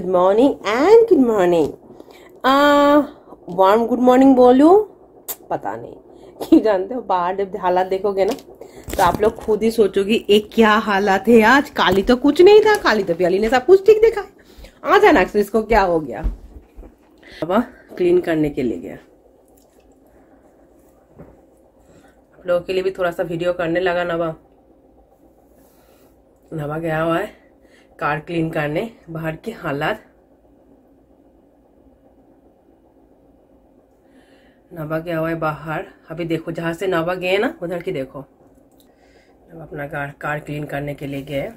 morning and good morning. Warm good morning बोलूं पता नहीं क्यों, जानते हो बाहर जब हालात देखोगे ना तो आप लोग खुद ही सोचोगे एक क्या हालात है आज। काली तो कुछ नहीं था, काली तो प्याली ने सब कुछ ठीक देखा। आज अचानक से इसको क्या हो गया। बाबा क्लीन करने के लिए गया, आप लोगों के लिए भी थोड़ा सा वीडियो करने लगा। नवा गया हुआ है कार क्लीन करने, बाहर की हालात। नवा गया हुआ है बाहर। अभी देखो जहां से नवा गए ना उधर की देखो, अब अपना कार क्लीन करने के लिए गए।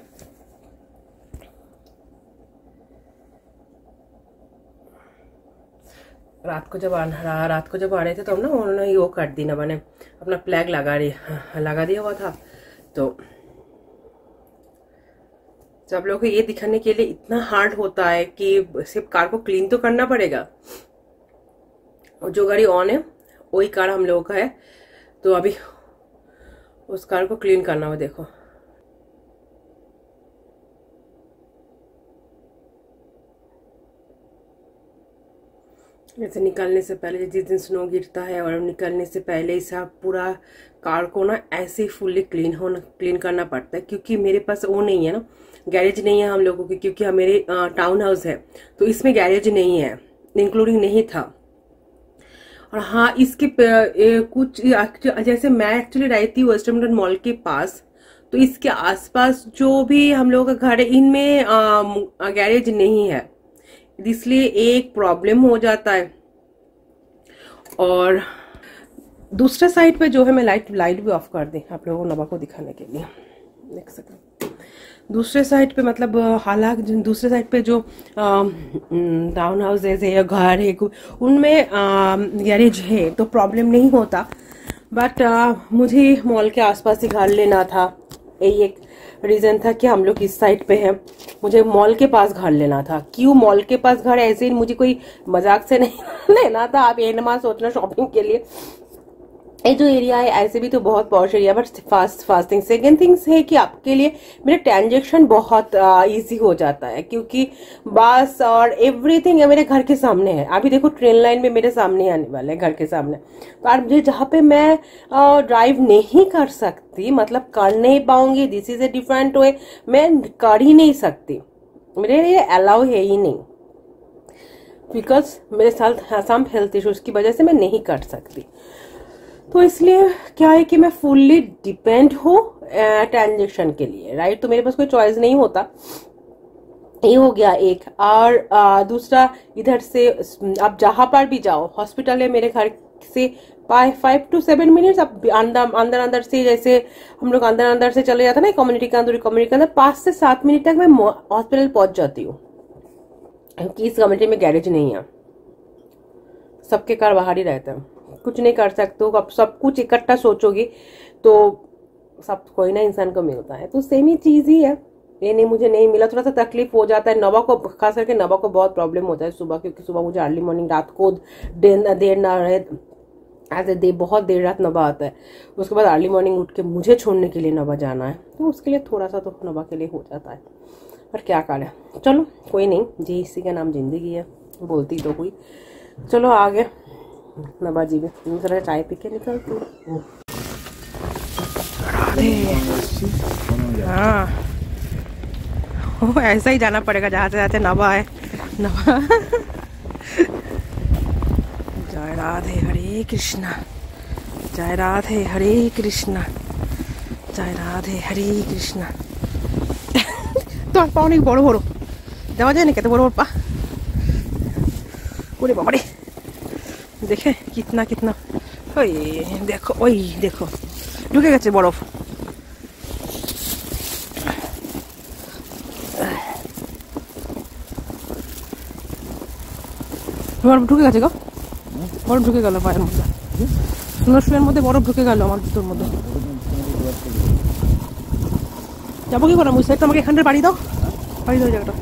रात को जब आ रहे थे तो हम ना उन्होंने वो कर दी, नवा ने अपना प्लग लगा दिया हुआ था। तो सब लोगों को ये दिखाने के लिए इतना हार्ड होता है कि सिर्फ कार को क्लीन तो करना पड़ेगा, और जो गाड़ी ऑन है वही कार हम लोगों का है, तो अभी उस कार को क्लीन करना हो। देखो जैसे निकलने से पहले, जिस दिन स्नो गिरता है और निकलने से पहले सब पूरा कार को ना ऐसे फुल्ली क्लीन करना पड़ता है। क्योंकि मेरे पास वो नहीं है ना, गैरेज नहीं है हम लोगों की, क्योंकि मेरे टाउन हाउस है तो इसमें गैरेज नहीं है, इंक्लूडिंग नहीं था। और हाँ, इसके कुछ जैसे मैं एक्चुअली रहती हूँ वेस्टर्न मॉल के पास, तो इसके आसपास जो भी हम लोगों का घर है इनमें गैरेज नहीं है, इसलिए एक प्रॉब्लम हो जाता है। और दूसरा साइड पे जो है, मैं लाइट भी ऑफ कर दी आप लोगों को नवा को दिखाने के लिए, देख सकते। दूसरे साइड पे मतलब हालांकि दूसरे साइड पे जो टाउन हाउस है या घर है उनमें गैरेज है तो प्रॉब्लम नहीं होता। बट मुझे मॉल के आसपास ही घर लेना था, यही एक रीजन था कि हम लोग इस साइड पे हैं, मुझे मॉल के पास घर लेना था। क्यों मॉल के पास घर, ऐसे ही मुझे कोई मजाक से नहीं लेना था। आप ये ना सोचना शॉपिंग के लिए ये जो एरिया है ऐसे भी तो बहुत posh area, but fasting. Second things है कि आपके लिए मेरा ट्रांजेक्शन बहुत इजी हो जाता है, क्योंकि बस और एवरीथिंग मेरे घर के सामने है। अभी देखो ट्रेन लाइन में मेरे सामने आने वाले है, घर के सामने। तो आज मुझे जहाँ पे मैं ड्राइव नहीं कर सकती, मतलब कर नहीं पाऊंगी, this is a different way, मैं कर ही नहीं सकती, मेरे लिए अलाउ है ही नहीं, बिकॉज मेरे साथ सम हेल्थ इश्यूज की वजह से मैं नहीं कर सकती। तो इसलिए क्या है कि मैं फुल्ली डिपेंड हूँ ट्रांजेक्शन के लिए, राइट। तो मेरे पास कोई चॉइस नहीं होता। ये हो गया एक। और दूसरा, इधर से आप जहां पर भी जाओ, हॉस्पिटल है मेरे घर से 5 to 7 मिनट्स। अब अंदर से, जैसे हम लोग अंदर से चले जाते ना कम्युनिटी के अंदर 5 से 7 मिनट तक मैं हॉस्पिटल पहुंच जाती हूँ, क्योंकि इस कम्युनिटी में गैरेज नहीं है, सबके कार बाहर ही रहते हैं, कुछ नहीं कर सकते हो। अब सब कुछ इकट्ठा सोचोगी तो सब कोई ना इंसान को मिलता है, तो सेम ही चीज ही है। ये नहीं मुझे नहीं मिला, थोड़ा सा तकलीफ हो जाता है। नवा को खास करके नवा को बहुत प्रॉब्लम होता है सुबह, क्योंकि सुबह मुझे अर्ली मॉर्निंग, रात को देर ना रहे, ऐसे बहुत देर रात नवा आता है। उसके बाद अर्ली मॉर्निंग उठ के मुझे छोड़ने के लिए नवा जाना है, तो उसके लिए थोड़ा सा तो नवा के लिए हो जाता है, पर क्या करें। चलो कोई नहीं, जी इसी का नाम जिंदगी है, बोलती तो हुई। चलो आगे नवा जी भी दूसरा चाय पी के निकलती हूँ। हाँ ऐसा ही जाना पड़ेगा जहाँ से जाते नवा है। नवा जय राधे हरे कृष्णा, जय राधे हरे कृष्णा, जय राधे हरे कृष्णा। तो पाओ नहीं बड़ो बड़ो देवा যায় না কত বড় বড় পা, ওরে বাবা রে, देखे कितना कितना। ओए देखो, ओए देखो ढुके গেছে বরফ। বরফ ঢুকে গেছে গো, বরফ ঢুকে গেল পায়ের মধ্যে, শুয়ের মধ্যে বরফ ঢুকে গেল আমার ভিতর মধ্যে। যাবো কি করে, ওই সাইডটা আমাকে এখানটা বাড়ি দাও, বাড়ি দাও জায়গাটা।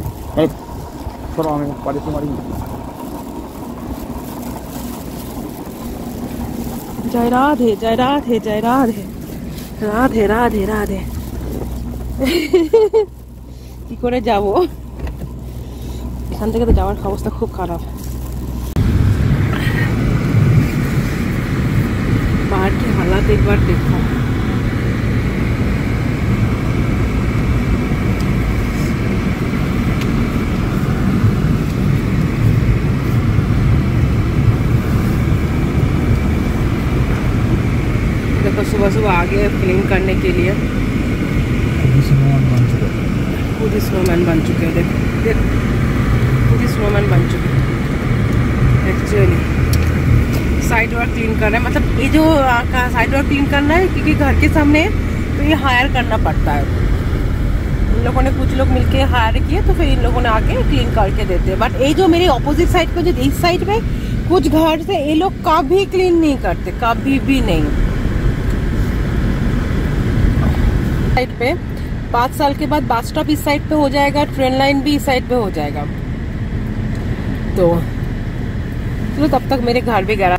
আমি বাড়িতে মারি। जय राधे जय राधे जय राधे राधे राधे राधे। কি করে যাব, এখান থেকে তো যাওয়ার অবস্থা খুব খারাপ। बाहर की हालात एक बार देखो। देखो सुबह सुबह आ गए फिल्म करने के लिए। खुद ही स्नोमैन बन चुके हैं। देखो देखो खुद ही स्नोमैन बन चुके हैं। एक्चुअली साइड वर्क क्लीन कर रहे हैं, मतलब ये जो साइड वर्क क्लीन करना है क्योंकि घर के सामने है तो ये हायर करना पड़ता है। इन लोगों ने कुछ लोग मिलके हायर किए तो फिर इन लोगों ने आके क्लीन करके देते हैं। बट ये जो मेरे ऑपोजिट साइड पे जो इस साइड पे कुछ घर से ये लोग कभी क्लीन नहीं करते, कभी भी नहीं। साइड पे 5 साल के बाद बस स्टॉप इस साइड पे हो जाएगा, ट्रेन लाइन भी इस साइड पे हो जाएगा। तो चलो तब तक मेरे घर भी गया।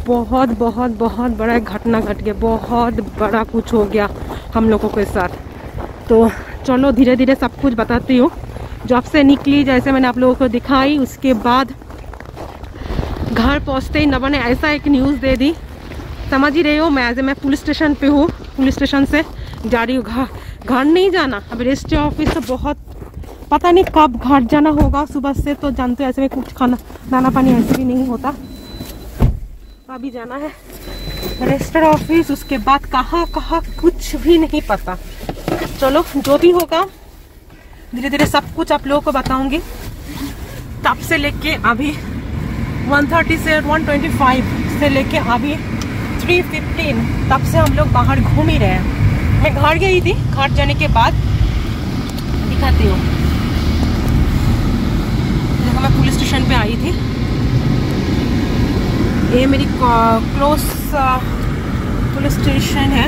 बहुत बहुत बहुत बड़ा घटना घट गया, बहुत बड़ा कुछ हो गया हम लोगों के साथ। तो चलो धीरे धीरे सब कुछ बताती हूँ। जॉब से निकली जैसे मैंने आप लोगों को दिखाई, उसके बाद घर पहुँचते ही नवा ने ऐसा एक न्यूज़ दे दी, समझ ही रहे हो। मैं पुलिस स्टेशन पे हूँ, पुलिस स्टेशन से जा रही हूँ घर नहीं जाना। अब रजिस्ट्री ऑफिस तो बहुत पता नहीं कब घर जाना होगा सुबह से, तो जानते हो ऐसे में कुछ खाना दाना पानी ऐसे भी नहीं होता। अभी जाना है रजिस्टर ऑफिस, उसके बाद कहाँ कहाँ कुछ भी नहीं पता। चलो जो भी होगा धीरे धीरे सब कुछ आप लोगों को बताऊंगी। तब से लेके अभी 130 से 125 से लेके अभी 315 तब से हम लोग बाहर घूम ही रहे हैं। मैं घर गई थी, घर जाने के बाद दिखाती हूँ। देखो मैं पुलिस स्टेशन पे आई थी, ये मेरी क्लोज पुलिस स्टेशन है,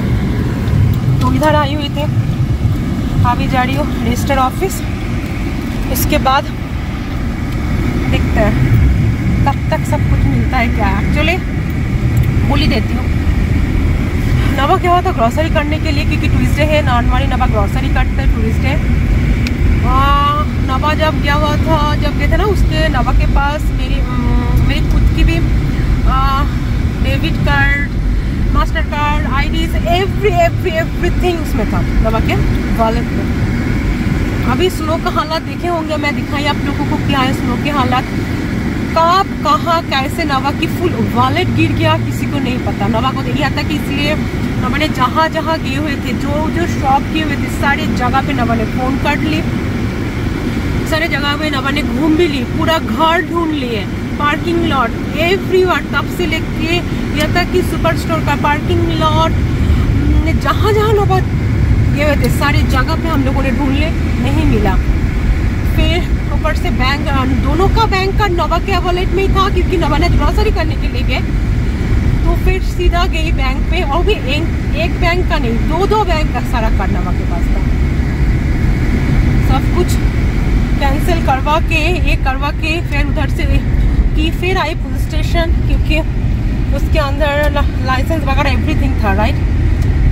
तो इधर आई हुई थी। अभी जा रही हूँ रजिस्टर ऑफिस, उसके बाद देखते हैं कब तक सब कुछ मिलता है क्या। एक्चुअली बोल ही देती हूँ। नवा क्या हुआ था ग्रॉसरी करने के लिए, क्योंकि ट्यूसडे है, नॉर्मली नवा ग्रॉसरी करते हैं ट्यूसडे। नवा जब गया हुआ था, जब गए थे ना, उसके नवा के पास मेरी खुद की भी debit card, Mastercard, IDs, everything उसमें था नवा के वॉलेट में। अभी स्नो का हालात देखे होंगे, मैं दिखाई आप लोगों को क्या है स्नो के हालात, कब कहाँ कैसे नवा की फुल वॉलेट गिर गया किसी को नहीं पता। नवा को यही आता कि इसलिए नवा ने जहाँ जहाँ गए हुए थे, जो शॉप किए हुए थे, सारी जगह पे नवा ने फ़ोन कर ली, सारे जगह पे नवा ने घूम भी ली, पूरा घर ढूंढ लिए, पार्किंग लॉट एवरीवेयर, तब से लेके यहाँ तक कि सुपर स्टोर का पार्किंग लॉट, जहाँ जहाँ नवा गए हुए थे सारी जगह पे हम लोगों ने ढूंढ लिए, नहीं मिला। फिर ऊपर से बैंक, दोनों का बैंक कार्ड नवा के वॉलेट में ही था, क्योंकि नवा ने ग्रॉसरी करने के लिए गए। तो फिर सीधा गई बैंक पे, और भी एक बैंक का नहीं, दो बैंक का सारा कार्ड नवा के पास था। सब कुछ कैंसिल करवा के फिर उधर से फिर आई पुलिस स्टेशन, क्योंकि उसके अंदर लाइसेंस वगैरह एवरीथिंग था, राइट।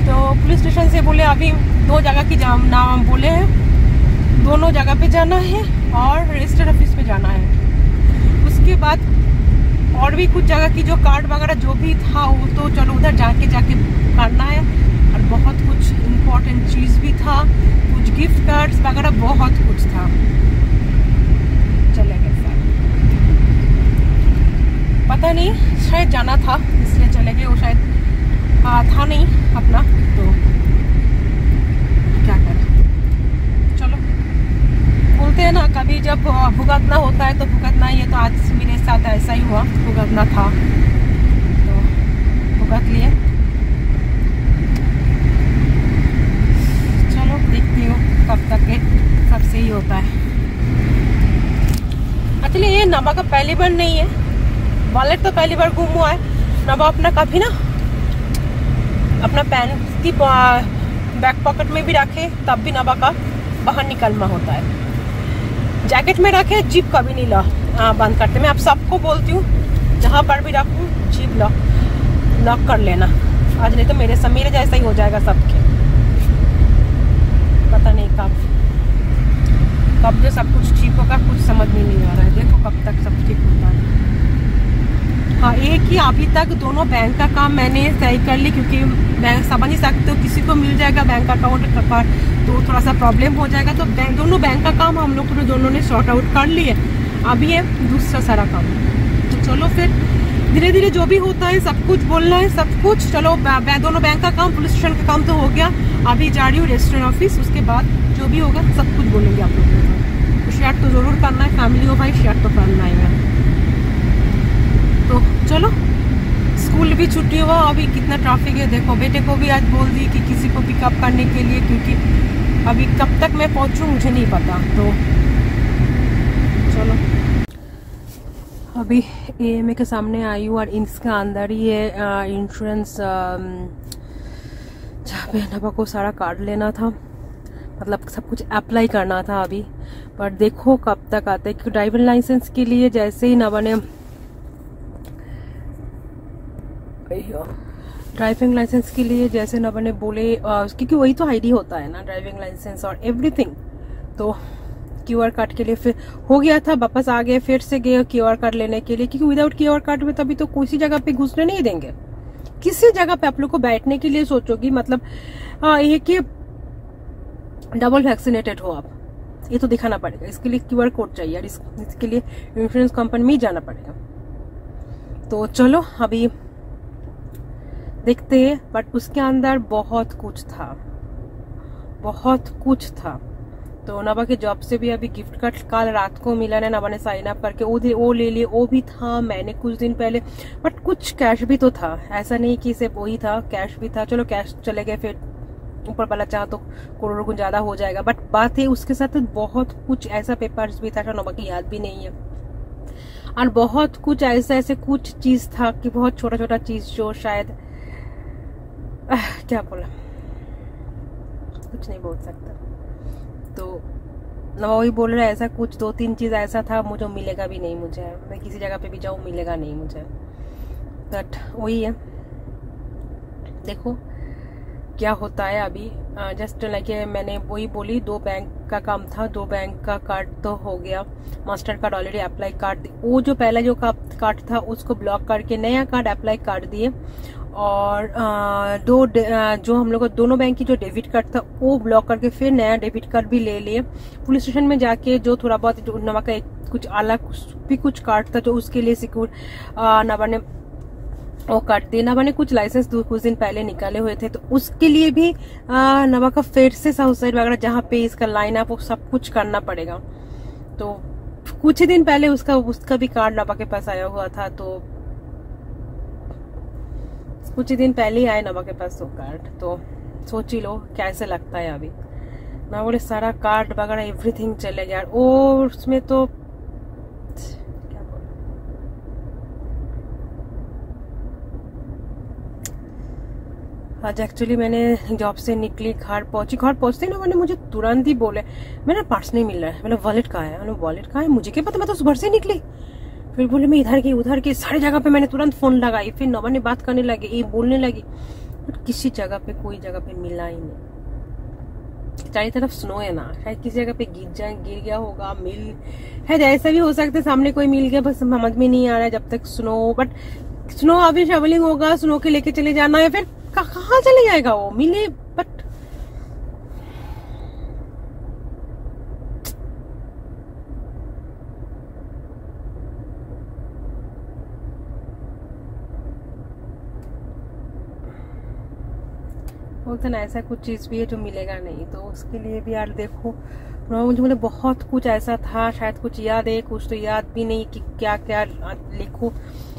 तो पुलिस स्टेशन से बोले अभी 2 जगह की नाम बोले हैं, दोनों जगह पे जाना है और रजिस्टर ऑफिस पे जाना है। उसके बाद और भी कुछ जगह की जो कार्ड वगैरह जो भी था वो तो चलो उधर जाके करना है, और बहुत कुछ इम्पोर्टेंट चीज़ भी था, कुछ गिफ्ट कार्ड्स वगैरह बहुत कुछ था। चले गए सर, पता नहीं शायद जाना था इसलिए चले गए, वो शायद था नहीं अपना, तो क्या करें। चलो बोलते हैं ना, कभी जब भुगतना होता है तो भुगतना ही है। तो आज मेरे साथ ऐसा ही हुआ, भुगतना था तो भुगत लिए। चलो देखती हूँ कब तक के सब सही होता है। एक्चुअली ये नवा का पहली बार नहीं है, वॉलेट तो पहली बार गुम हुआ है। नवा अपना कभी ना अपना पैंट की बैक पॉकेट में भी रखे तब भी नवा का बाहर निकलना होता है, जैकेट में रखे जिप कभी नहीं बंद करते। मैं आप सबको बोलती हूँ जहाँ पर भी रखूँ जिप लॉक कर लेना, आज नहीं तो मेरे जैसा ही हो जाएगा सबके। पता नहीं कब जो सब कुछ ठीक होगा, कुछ समझ में नहीं आ रहा है। देखो कब तक सब ठीक होता है। हाँ, एक ही अभी तक दोनों बैंक का काम मैंने सही कर ली, क्योंकि बैंक समझ ही सकते हो किसी को मिल जाएगा बैंक अकाउंट का तो थोड़ा सा प्रॉब्लम हो जाएगा। तो दोनों बैंक का काम हम लोग दोनों ने सॉर्ट आउट कर लिए। अभी है दूसरा सारा काम। तो चलो फिर धीरे धीरे जो भी होता है सब कुछ बोलना है, सब कुछ। चलो दोनों बैंक का काम, पुलिस स्टेशन का काम तो हो गया, अभी जा रही हूँ रजिस्टर ऑफिस। उसके बाद जो भी होगा सब कुछ बोलेंगे आप लोगों को। तो शेयर तो जरूर करना है, फैमिली हो भाई, शेयर तो करना ही है। तो चलो, स्कूल भी छुट्टी हुआ, अभी कितना ट्रैफिक है देखो। बेटे को भी आज बोल दी कि किसी को पिकअप करने के लिए, क्योंकि अभी कब तक मैं पहुंचूं मुझे नहीं पता। तो चलो अभी एएमए के सामने आई हूँ, और इसका अंदर ही है इंश्योरेंस, जहाँ पे नवा को सारा कार्ड लेना था, मतलब सब कुछ अप्लाई करना था अभी। पर देखो कब तक आते हैं, क्योंकि ड्राइविंग लाइसेंस के लिए जैसे ही नवा ने ड्राइविंग लाइसेंस के लिए जैसे नवा ने बोले, क्योंकि वही तो आईडी होता है ना, ड्राइविंग लाइसेंस और एवरीथिंग। तो क्यूआर कार्ड के लिए फिर हो गया था, वापस आ गए, फिर से गए क्यूआर कार्ड लेने के लिए, क्योंकि विदाउट क्यूआर कार्ड में तभी तो किसी जगह पे घुसने नहीं देंगे। किसी जगह पे आप लोग को बैठने के लिए सोचोगी, मतलब ये कि डबल वैक्सीनेटेड हो आप, ये तो दिखाना पड़ेगा। इसके लिए क्यूआर कोड चाहिए, और इसके लिए इंश्योरेंस कंपनी में ही जाना पड़ेगा। तो चलो अभी देखते हैं। बट उसके अंदर बहुत कुछ था, बहुत कुछ था। तो नवा के जॉब से भी अभी गिफ्ट कार्ड कल रात को मिला है, नवा ने साइन अप करके वो ले लिए। वो भी था मैंने कुछ दिन पहले, बट कुछ कैश भी तो था, ऐसा नहीं कि सिर्फ वही था, कैश भी था। चलो कैश चले गए, फिर ऊपर वाला चाह तो करोड़ों गुना ज्यादा हो जाएगा। बट बात है उसके साथ बहुत कुछ ऐसा पेपर्स भी था जो नवा की याद भी नहीं है, और बहुत कुछ ऐसे कुछ चीज था कि बहुत छोटा छोटा चीज जो शायद क्या बोला, कुछ नहीं बोल सकता। तो नवा वही बोल रहा है, ऐसा कुछ 2-3 चीज ऐसा था मुझे मिलेगा भी नहीं, मुझे मैं किसी जगह पे भी जाऊँ मिलेगा नहीं मुझे। बट वही है, देखो क्या होता है अभी। जस्ट लाइक मैंने वही बोली, 2 बैंक का काम था, 2 बैंक का कार्ड तो हो गया। Master card already apply card, वो जो पहला जो कार्ड था उसको ब्लॉक करके नया कार्ड अप्लाई कार्ड दिए। और जो हम लोग दोनों बैंक की जो डेबिट कार्ड था वो ब्लॉक करके फिर नया डेबिट कार्ड भी ले लिए। पुलिस स्टेशन में जाके जो थोड़ा बहुत जो नवा का कुछ अलग भी कुछ कार्ड था जो उसके लिए सिक्योर नवा ने वो कार्ड दिए। नवा ने कुछ लाइसेंस कुछ दिन पहले निकाले हुए थे, तो उसके लिए भी नवा का फिर से साउथ साइड वगैरह जहाँ पे इसका लाइन अप वो सब कुछ करना पड़ेगा। तो कुछ ही दिन पहले उसका भी कार्ड नवा के पास आया हुआ था, तो कुछ ही दिन पहले ही आए नवा के पास वो कार्ड। तो सोच ही लो कैसे लगता है अभी। मैं बोले सारा कार्ड वगैरह एवरीथिंग चले गया, और उसमें तो क्या बोल, आज एक्चुअली मैंने जॉब से निकली, घर पहुंचते ना मैंने मुझे तुरंत ही बोले मेरा पर्स नहीं मिल रहा है। मैंने वॉलेट कहाँ है? मैंने वॉलेट कहाँ है? मुझे क्या पता, मैं तो सुबह से निकली। फिर बोले मैं इधर की उधर की सारी जगह पे मैंने तुरंत फोन लगाई। फिर नवा ने बात करने लगी, ये बोलने लगी, बट किसी जगह पे कोई जगह पे मिला ही नहीं। चारों तरफ स्नो है ना, शायद किसी जगह पे गिर गया होगा, मिल है ऐसा भी हो सकता है सामने कोई मिल गया, बस समझ में नहीं आ रहा है जब तक स्नो। बट स्नो अभी ट्रेवलिंग होगा, स्नो के लेके चले जाना है, फिर कहाँ चले जाएगा वो मिले। बट बोलते ना ऐसा कुछ चीज भी है जो मिलेगा नहीं, तो उसके लिए भी यार देखो मुझे बहुत कुछ ऐसा था, शायद कुछ याद है, कुछ तो याद भी नहीं कि क्या क्या लिखो।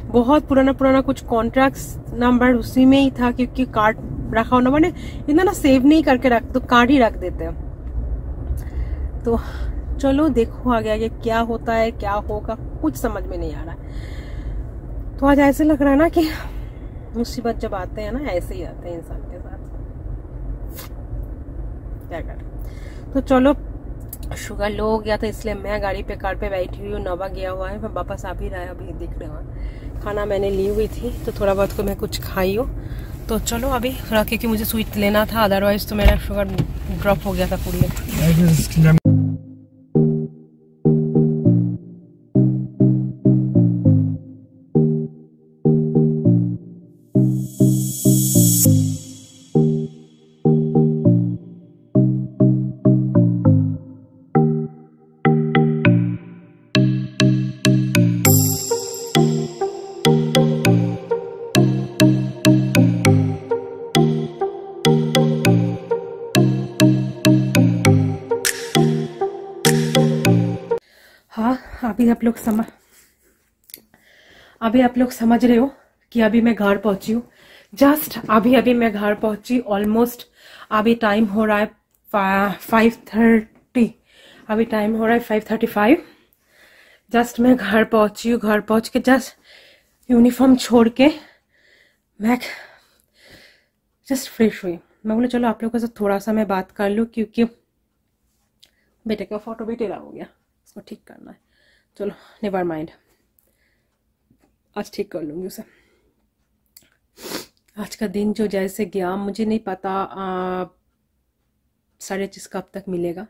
बहुत पुराना कुछ कॉन्ट्रैक्ट नंबर उसी में ही था, क्योंकि कार्ड रखा होना मैंने इतना ना सेव नहीं करके रख, तो कार्ड ही रख देते हैं। तो चलो देखो आगे आगे क्या होता है, क्या होगा, कुछ समझ में नहीं आ रहा है। तो आज ऐसे लग रहा है ना कि मुसीबत जब आते हैं ना ऐसे ही आते हैं इंसान के साथ, क्या कर। तो चलो शुगर लो हो गया था, इसलिए मैं गाड़ी पे कार पे बैठी हुई हूँ। नवा गया हुआ है, मैं वापस आ भी रहा है, अभी दिख रहा है। खाना मैंने ली हुई थी तो थोड़ा बहुत को मैं कुछ खाई हूँ। तो चलो अभी थोड़ा, क्योंकि मुझे स्वीट लेना था, अदरवाइज तो मेरा शुगर ड्रॉप हो गया था पूरी। हाँ, अभी आप लोग समझ रहे हो कि अभी मैं घर पहुंची हूँ। जस्ट अभी मैं घर पहुंची, ऑलमोस्ट अभी टाइम हो रहा है 5:30। अभी टाइम हो रहा है 5:35। जस्ट मैं घर पहुंची हूँ। घर पहुंच के जस्ट यूनिफॉर्म छोड़ के मैं जस्ट फ्रेश हुई। मैं बोले चलो आप लोगों के साथ थोड़ा सा मैं बात कर लूँ, क्योंकि बेटे का फोटो भी टेढ़ा हो गया, उसको ठीक करना है। चलो नेवर माइंड, आज ठीक कर लूंगी उसे। आज का दिन जो जैसे गया मुझे नहीं पता सारे चीज़ कब तक मिलेगा,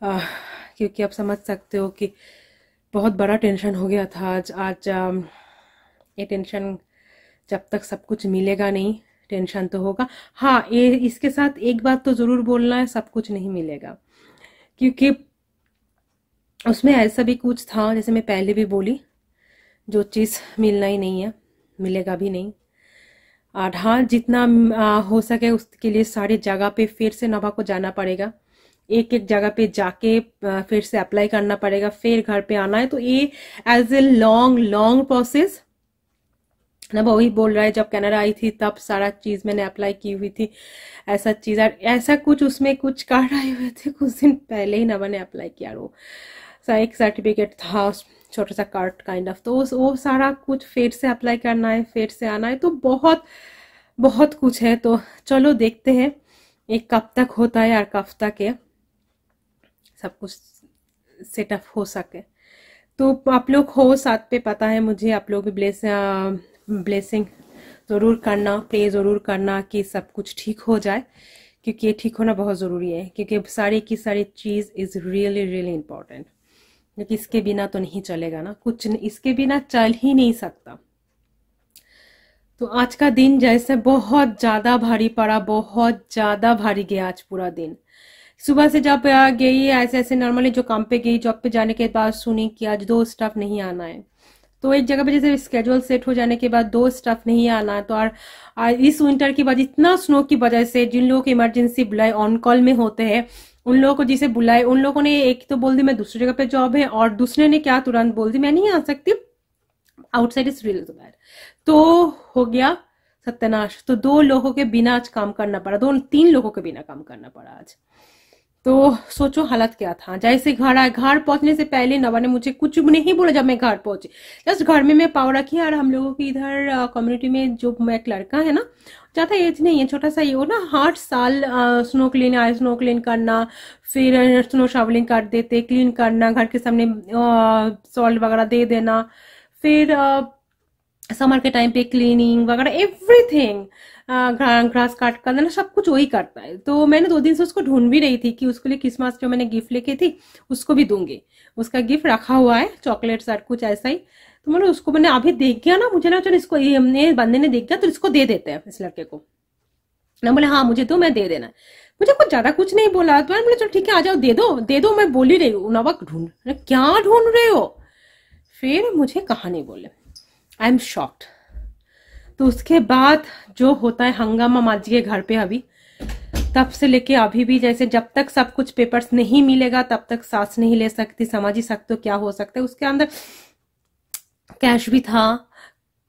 क्योंकि आप समझ सकते हो कि बहुत बड़ा टेंशन हो गया था आज। ये टेंशन जब तक सब कुछ मिलेगा नहीं, टेंशन तो होगा। हाँ, ये इसके साथ एक बात तो ज़रूर बोलना है, सब कुछ नहीं मिलेगा, क्योंकि उसमें ऐसा भी कुछ था, जैसे मैं पहले भी बोली, जो चीज़ मिलना ही नहीं है मिलेगा भी नहीं। और हाँ, जितना हो सके उसके लिए सारी जगह पे फिर से नभा को जाना पड़ेगा, एक एक जगह पे जाके फिर से अप्लाई करना पड़ेगा, फिर घर पे आना है। तो ये एज ए लॉन्ग प्रोसेस। नभा वही बोल रहा है जब कनाडा आई थी तब सारा चीज मैंने अप्लाई की हुई थी, ऐसा चीज ऐसा कुछ उसमें कुछ कार्ड आए हुए थे कुछ दिन पहले ही नभा ने अप्लाई किया। वो एक सर्टिफिकेट था, छोटा सा कार्ड काइंड ऑफ, तो वो सारा कुछ फिर से अप्लाई करना है, फिर से आना है। तो बहुत कुछ है। तो चलो देखते हैं एक कब तक होता है और कब तक है सब कुछ सेटअप हो सके। तो आप लोग हो साथ पे, पता है मुझे, आप लोग भी ब्लेसिंग ज़रूर करना, प्रे ज़रूर करना कि सब कुछ ठीक हो जाए, क्योंकि ये ठीक होना बहुत ज़रूरी है, क्योंकि सारी की सारी चीज़ इज़ रियली इम्पोर्टेंट, क्योंकि इसके बिना तो नहीं चलेगा ना, कुछ इसके बिना चल ही नहीं सकता। तो आज का दिन जैसे बहुत ज़्यादा भारी पड़ा, बहुत ज़्यादा भारी गया आज पूरा दिन। सुबह से जब गई ऐसे नॉर्मली जो काम पे गई, जॉब पे जाने के बाद सुनी कि आज 2 स्टाफ नहीं आना है। तो एक जगह पे जैसे स्केड्यूल सेट हो जाने के बाद 2 स्टाफ नहीं आना है, तो और इस विंटर की वजह, इतना स्नो की वजह से जिन लोगों को इमरजेंसी बुलाए, ऑन कॉल में होते हैं, उन लोगों को जिसे बुलाए, उन लोगों ने एक तो बोल दी मैं दूसरी जगह पे जॉब है, और दूसरे ने क्या तुरंत बोल दी मैं नहीं आ सकती, आउटसाइड इज रियल बैड। तो हो गया सत्यानाश। तो 2 लोगों के बिना आज काम करना पड़ा, 2-3 लोगों के बिना काम करना पड़ा आज। तो सोचो हालत क्या था। जैसे घर आए, घर पहुंचने से पहले नवा ने मुझे कुछ नहीं बोला। जब मैं घर पहुंची, जस्ट घर में मैं पाव रखी। और हम लोगों की इधर कम्युनिटी में जो एक लड़का है ना, ज्यादा एज नहीं है, छोटा सा ही, वो ना हर साल स्नो क्लीन, स्नो क्लीन करना, फिर स्नो शॉवलिंग कर देते, क्लीन करना, घर के सामने सॉल्ट वगैरह दे देना, फिर समर के टाइम पे क्लीनिंग वगैरह एवरीथिंग, ग्रास काट कर देना, सब कुछ वही करता है। तो मैंने 2 दिन से उसको ढूंढ भी रही थी कि उसके लिए क्रिसमस जो मैंने गिफ्ट लेके थी उसको भी दूंगी। उसका गिफ्ट रखा हुआ है, चॉकलेट सर कुछ ऐसा ही। तो मैंने अभी देख गया ना, मुझे ना चलो इसको, हमने बंदे ने देख गया तो इसको दे देते हैं इस लड़के को ना। बोले हाँ मुझे दो, मैं दे देना। मुझे कुछ ज्यादा कुछ नहीं बोला, तो मैंने बोला चलो ठीक है आ जाओ, दे दो दे दो, मैं बोल ही रही हूँ। नवक ढूंढ, क्या ढूंढ रहे हो? फिर मुझे कहा नहीं बोले। I am shocked. तो उसके बाद जो होता है हंगामा माजी के घर पे अभी, तब से लेके अभी भी, जैसे जब तक सब कुछ पेपर्स नहीं मिलेगा तब तक सांस नहीं ले सकती। समझ ही सकते हो क्या हो सकता है। उसके अंदर कैश भी था,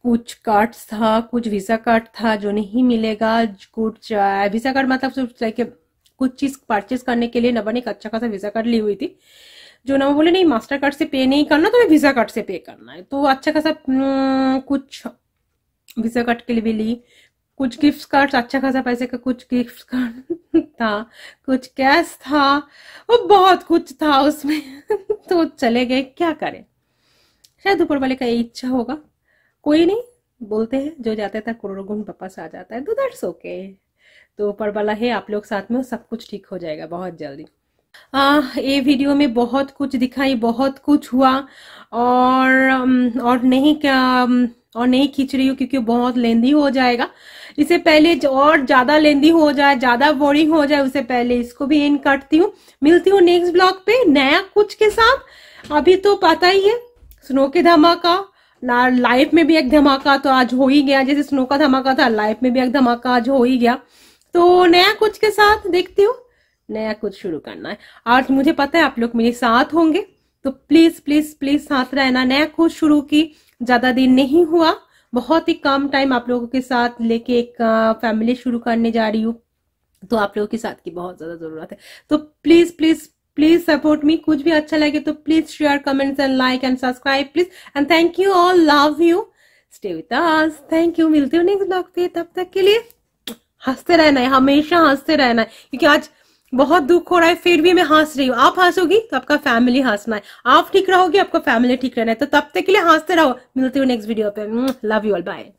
कुछ कार्ड्स था, कुछ वीजा कार्ड था जो नहीं मिलेगा, कुछ वीजा कार्ड मतलब लाइक कुछ चीज परचेज करने के लिए नबा ने एक अच्छा खासा वीजा कार्ड ली हुई थी, जो ना बोले नहीं मास्टर कार्ड से पे नहीं करना, तो वीजा कार्ड से पे करना है। तो अच्छा खासा कुछ वीजा कार्ड के लिए भी ली, कुछ गिफ्ट कार्ड, अच्छा खासा पैसे का कुछ गिफ्ट कार्ड था, कुछ कैश था, वो बहुत कुछ था उसमें। तो चले गए, क्या करें, शायद ऊपर वाले का ये इच्छा होगा। कोई नहीं, बोलते हैं जो जाता था करोड़ों गुण वापस आ जाता है, तो दैट्स ओके। तो ऊपर वाला है, आप लोग साथ में, सब कुछ ठीक हो जाएगा बहुत जल्दी। ये वीडियो में बहुत कुछ दिखाई, बहुत कुछ हुआ, और नहीं क्या, और नहीं खींच रही हूँ क्योंकि बहुत लेंदी हो जाएगा। इससे पहले और ज्यादा लेंदी हो जाए, ज्यादा बोरिंग हो जाए, उससे पहले इसको भी एंड करती हूँ। मिलती हूँ नेक्स्ट ब्लॉग पे नया कुछ के साथ। अभी तो पता ही है स्नो के धमाका, लाइफ में भी एक धमाका तो आज हो ही गया, जैसे स्नो का धमाका था लाइफ में भी एक धमाका आज हो ही गया। तो नया कुछ के साथ देखती हूँ, नया कुछ शुरू करना है। आज मुझे पता है आप लोग मेरे साथ होंगे, तो प्लीज प्लीज प्लीज साथ रहना। नया कुछ शुरू की, ज्यादा दिन नहीं हुआ, बहुत ही कम टाइम आप लोगों के साथ लेके एक फैमिली शुरू करने जा रही हूँ, तो आप लोगों के साथ की बहुत ज्यादा जरूरत है। तो please please please support me. कुछ भी अच्छा लगे तो please share, comments and like and subscribe please. And thank you all, love you, stay with us. Thank you, मिलते हो नेक्स्ट ब्लॉग पे। तब तक के लिए हंसते रहना है, हमेशा हंसते रहना है, क्योंकि आज बहुत दुख हो रहा है फिर भी मैं हंस रही हूँ। आप हंसोगी तो आपका फैमिली हंसना है, आप ठीक रहोगे आपका फैमिली ठीक रहना है। तो तब तक के लिए हंसते रहो। मिलती हूँ नेक्स्ट वीडियो पे। Love you all, bye.